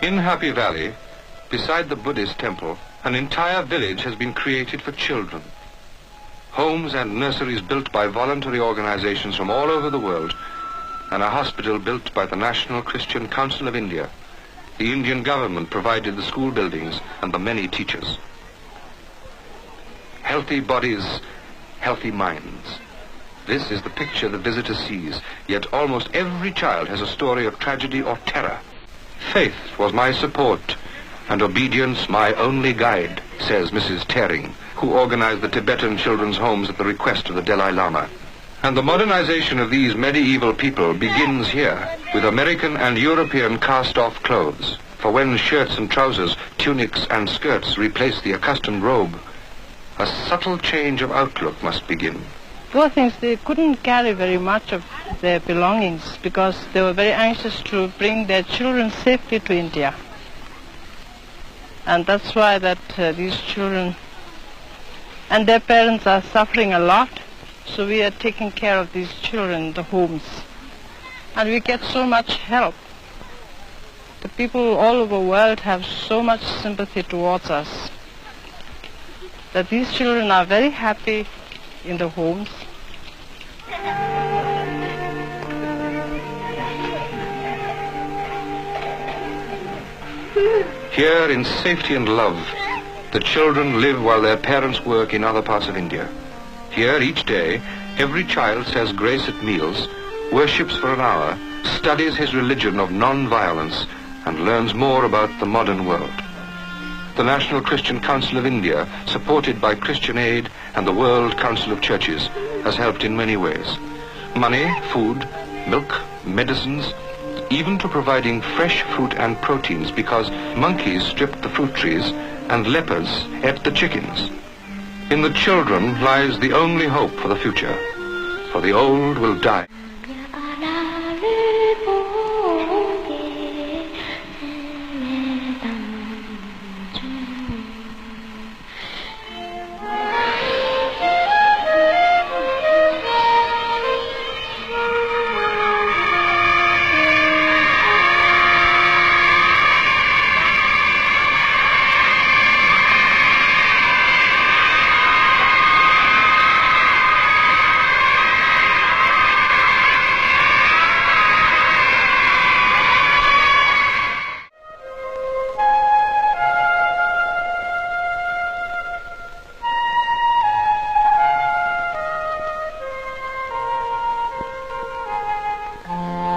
In Happy Valley, beside the Buddhist temple, an entire village has been created for children. Homes and nurseries built by voluntary organizations from all over the world, and a hospital built by the National Christian Council of India. The Indian government provided the school buildings and the many teachers. Healthy bodies, healthy minds. This is the picture the visitor sees, yet almost every child has a story of tragedy or terror. Faith was my support, and obedience my only guide, says Mrs. 𝒂𝒧𝒧, who organized the Tibetan children's homes at the request of the Dalai Lama. And the modernization of these medieval people begins here, with American and European cast-off clothes. For when shirts and trousers, tunics and skirts replace the accustomed robe, a subtle change of outlook must begin. Poor things, they couldn't carry very much of their belongings because they were very anxious to bring their children safely to India. And that's why that these children and their parents are suffering a lot. So we are taking care of these children in the homes. And we get so much help. The people all over the world have so much sympathy towards us that these children are very happy in the homes. Here in safety and love, the children live while their parents work in other parts of India. Here each day, every child says grace at meals, worships for an hour, studies his religion of non-violence, and learns more about the modern world. The National Christian Council of India, supported by Christian Aid and the World Council of Churches, has helped in many ways. Money, food, milk, medicines, even to providing fresh fruit and proteins because monkeys stripped the fruit trees and leopards ate the chickens. In the children lies the only hope for the future, for the old will die.